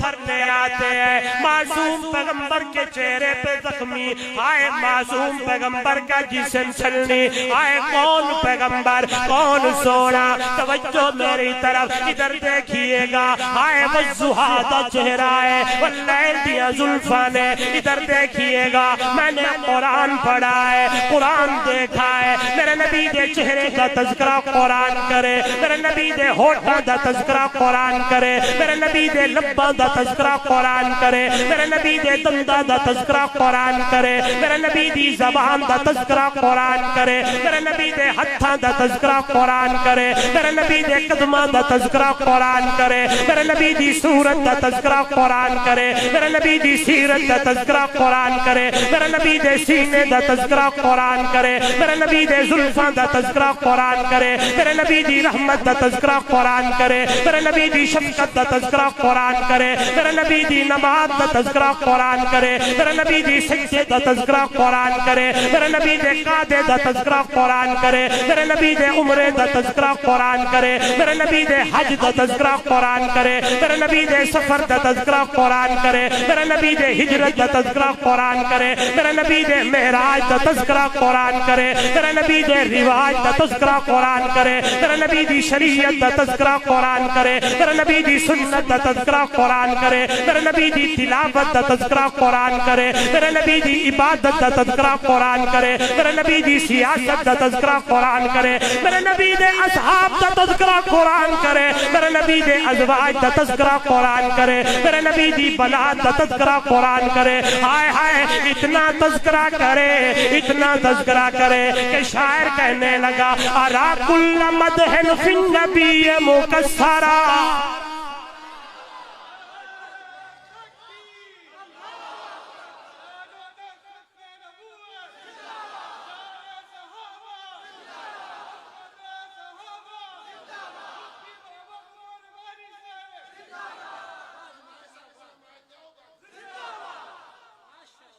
پتھر لے آتے ہیں، معصوم پیغمبر کے چہرے پہ زخمی، آئے معصوم پیغمبر کا جسم چھلنی، آئے کون پیغمبر کون سونا، توجہ میری طرف ادھر دیکھئے گا، آئے وہ زہادہ چہرہ ہے واللیل دیا زلفہ نے، ادھر دیکھئے گا میں نے قرآن پڑھا ہے، قرآن دیکھا ہے، میرے نبی دے چہرے کا تذکرہ قرآن کرے، میرے نبی دے ہوٹھاں دا تذکرہ قرآن کرے، میرے نبی دے لباں دا تذکرہ قرآن کرے، میرے نبی دے دندہ دا تذکرہ قرآن کرے، میرے نبی دی زبان دا تذکرہ قرآن کرے، میرے نبی دے ہتھاں دا تذکرہ قرآن کرے، میرے نبی دے قدماں دا تذکرہ قرآن کرے، میرے نبی دی صورت دا تذکرہ قرآن کرے، میرے نبی دی سیرت دا تذکرہ قرآن کرے، میرے نبی دے سینے دا تذکرہ قرآن کرے، میرے نبی دے زلفاں دا تذکرہ قرآن کرے، میرے نبی دی رحمت دا تذکرہ قرآن کرے، میرے نبی دی شفقت دا تذکرہ قرآن کرے، میرے نبی دی نماز دا تذکرہ قرآن کرے، میرے نبی دی سجدے دا تذکرہ قرآن کرے، میرے نبی دے قعدے دا تذکرہ قرآن کرے، میرے نبی دے عمرے دا تذکرہ قرآن کرے، میرے نبی دے حج دا تذکرہ قرآن کرے، میرے نبی دے سفر دا تذکرہ قرآن کرے، میرے نبی دے ہجرت دا تذکرہ قرآن کرے، میرے نبی دے معراج دا تذکرہ قرآن کرے، میرے نبی دے رواج دا تذکرہ قرآن کرے، میرے نبی دی شریعت دا تذکرہ قرآن کرے، میرے نبی دی سنت دا تذکرہ قرآن کرے، میرے نبی دی تلاوت دا تذکرہ قرآن کرے، میرے نبی دی عبادت دا تذکرہ قرآن کرے، میرے نبی دی سیاست دا تذکرہ قرآن کرے، میرے نبی دے اصحاب دا تذکرہ قرآن کرے، میرے نبی دے ازواج دا تذکرہ قرآن کرے، میرے نبی دی بنات دا تذکرہ قرآن کرے، ہائے ہائے اتنا تذکرہ کرے، اتنا تذکرہ کرے کہ شاعر کہنے لگا ارا کل مدح فی النبی مکسرا،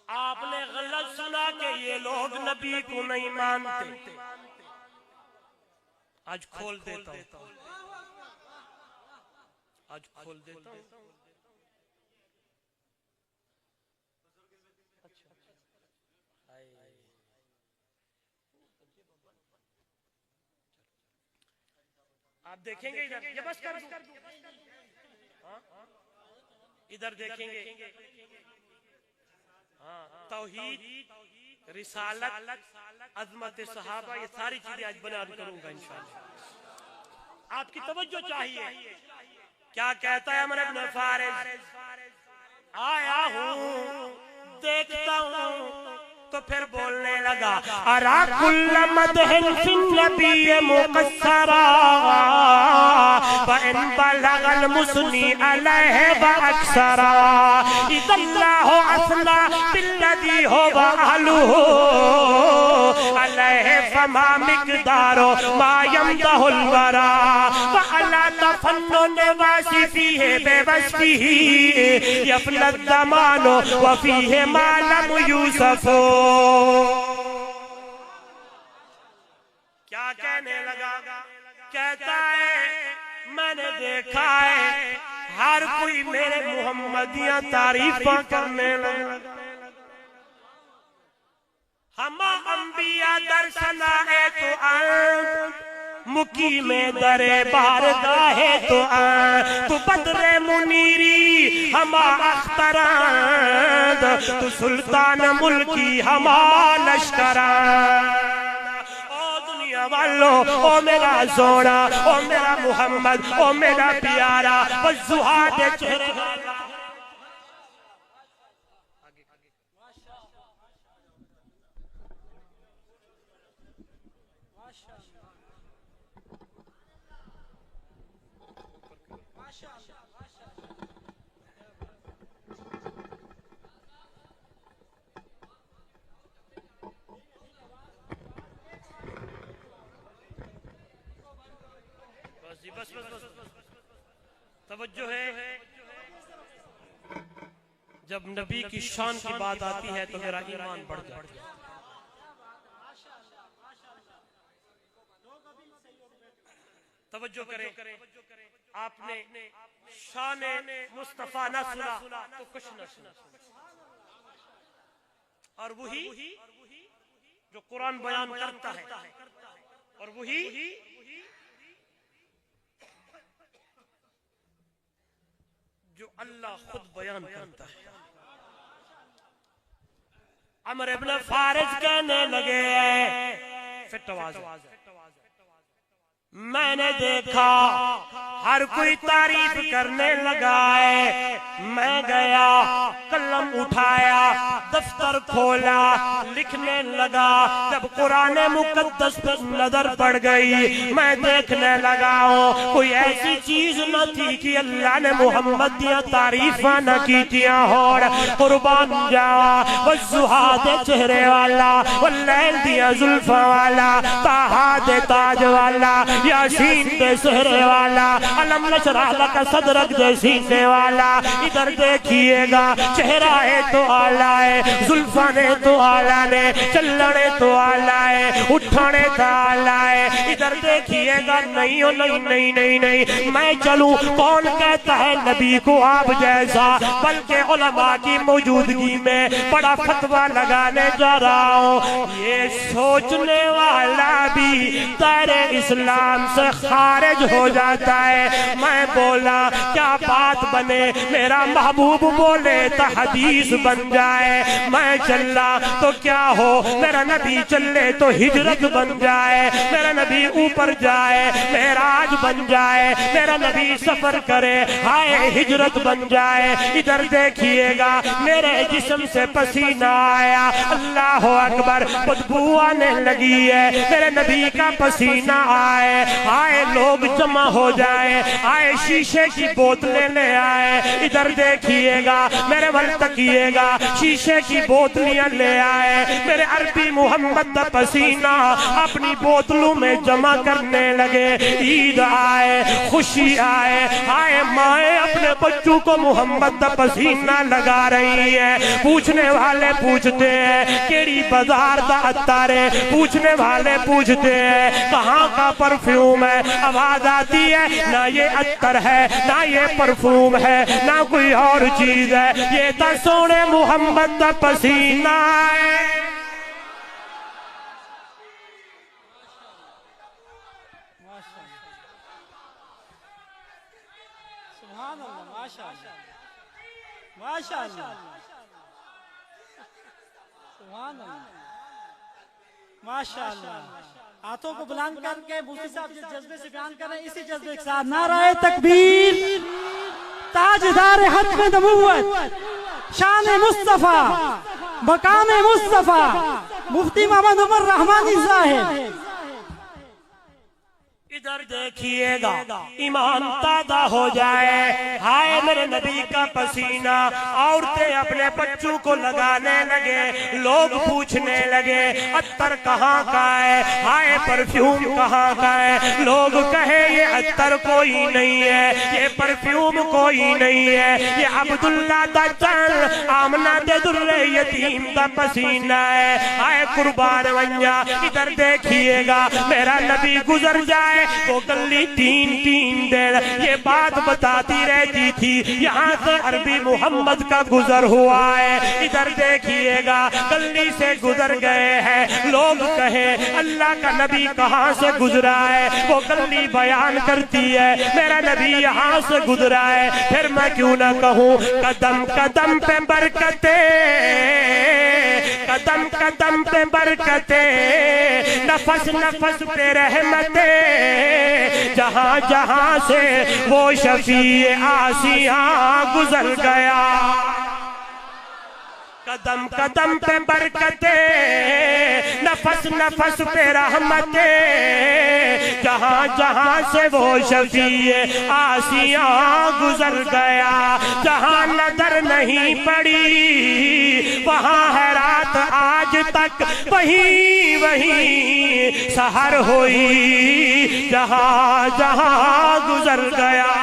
آپ نے غلط سنا کہ یہ لوگ نبی کو نہیں مانتے، آج کھول دیتا ہوں، آج کھول دیتا ہوں۔ آپ دیکھیں گے ادھر، یہ بس کر دوں، ادھر دیکھیں گے توحید، رسالت، عظمت صحابہ، یہ ساری چیزیں آج بیان کروں گا انشاءاللہ۔ آپ کی توجہ چاہیے، کیا کہتا ہے عمر بن فارس، آیا ہوں دیکھتا ہوں تو پھر بولنے لگا ارا کل مدح فی النبی مقصرا فإن بلغ المثنی علیہ واکثرا اذا اللہ اثنى بالذی هو اہلہ علیہ فما مقدار ما یمدح الورا فعلا تفنن واصفیہ بے وصفہ یفنى الزمان وفیہ ما لم یوصف۔ کیا کہنے لگا؟ کہتا ہے میں نے دیکھا ہے ہر کوئی میرے محمدیاں تعریفاں کرنے لگا، ہما انبیاء در سنائے تو آن مقیم در بارگاہ تو آن تو بدر منیری ہما اختراند تو سلطان ملکی ہما لشکران۔ او دنیا والو، او میرا سونا، او میرا محمد، او میرا پیارا، وہ زہاد چہرے بس توجہ ہے، جب نبی کی شان کی بات آتی ہے تو میرا ایمان بڑھ جاتا ہے۔ توجہ کریں، آپ نے شان مصطفیٰ نہ سنا تو کچھ نہ سنا. اور وہی جو قرآن بیان کرتا ہے اور وہی جو اللہ خود بیان کرتا ہے. عمر ابن فارج کہنے لگے فٹ آواز میں نے دیکھا ہر کوئی تعریف کرنے لگا ہے. میں گیا قلم اٹھایا دفتر کھولا لکھنے لگا. جب قرآن مقدس پر نظر پڑ گئی میں دیکھنے لگا ہوں کوئی ایسی چیز نہ تھی کہ اللہ نے محمد دیا تعریفہ نہ کی تیاں ہور. قربان جاوا والضحا دے چہرے والا واللیل دیا زلفاں والا طٰہٰ دے تاج والا یاسین دے سہرے والا علم نشرح لک صدرک دے سینے والا. ادھر دیکھئے گا چہرہ ہے تو آلہ ہے زلفانے تو آلہ نے چلنے تو آلہ ہے اٹھانے تو آلہ ہے. ادھر دیکھئے گا نہیں میں چلوں کون کہتا ہے نبی کو آپ جیسا. بلکہ علماء کی موجودگی میں بڑا فتویٰ لگانے جا رہا ہوں. یہ سوچنے والا بھی دائرے اسلام سے خارج ہو جاتا ہے. میں بولا کیا بات بنے میرا محبوب بولے تو حدیث بن جائے. میں چلا تو کیا ہو میرا نبی چلے تو ہجرت بن جائے. میرا نبی اوپر جائے معراج بن جائے. میرا نبی سفر کرے ہائے ہجرت بن جائے. ادھر دیکھیے گا میرے جسم سے پسینہ آیا اللہ اکبر بدبو آنے لگی ہے. میرے نبی کا پسینہ آئے آئے لوگ جمع ہو جائے آئے شیشے کی بوتلیں لے آئے. ادھر دیکھیے گا میرے ول تکیے گا شیشے کی بوتلیاں لے آئے. میرے عربی محمد دا پسینہ اپنی بوتلوں میں جمع کرنے لگے. عید آئے خوشی آئے آئے مائیں اپنے بچوں کو محمد دا پسینہ لگا رہی ہے. پوچھنے والے پوچھتے ہیں کیڑی بازار دا عطر ہے. پوچھنے والے پوچھتے ہیں کہاں کا پرفیوم ہے. آواز آتی ہے نہ یہ عطر ہے نہ یہ پرفیوم ہے نہ کوئی اور چیز ہے یہ تا سونے محمد دا پسینہ ہے. سبحان اللہ ماشاءاللہ ماشاءاللہ سبحان اللہ ماشاءاللہ. ہاتھوں کو بلند کر کے مفتی صاحب جس جذبے سے بیان کر رہے ہیں اسی جذبے کے ساتھ نعرہ تکبیر تاجدار ختم نبوت شان مصطفیٰ مقام مصطفیٰ مفتی محمد عمر رحمانی صاحب. ادھر دیکھیے گا ایمان تازہ ہو جائے ہائے میرے نبی کا پسینہ. عورتیں اپنے بچوں کو لگانے لگے. لوگ پوچھنے لگے عطر کہاں کا ہے ہائے پرفیوم کہاں کا ہے. لوگ کہے یہ عطر کوئی نہیں ہے یہ پرفیوم کوئی نہیں ہے یہ عبداللہ دا چل آمنہ دے در یتیم دا پسینہ ہے ہائے قربان ونجا. ادھر دیکھیے گا میرا نبی گزر جائے وہ گلی تین دن یہ بات بتاتی رہتی تھی یہاں سے عربی محمد کا گزر ہوا ہے. ادھر دیکھیے گا گلی سے گزر گئے ہیں. لوگ کہیں اللہ کا نبی کہاں سے گزرا ہے وہ گلی بیان کرتی ہے میرا نبی یہاں سے گزرا ہے. پھر میں کیوں نہ کہوں قدم قدم پہ برکتیں قدم قدم پہ برکتیں نفس نفس پہ رحمتیں جہاں جہاں سے وہ شفیع آسیاں گزر گیا. قدم قدم پہ برکتیں نفس نفس پہ رحمتیں جہاں جہاں سے وہ شفیع آسیاں گزر گیا. جہاں نظر نہیں پڑی وہاں ہے رات آج تک وہیں وہیں سحر ہوئی جہاں جہاں گزر گیا.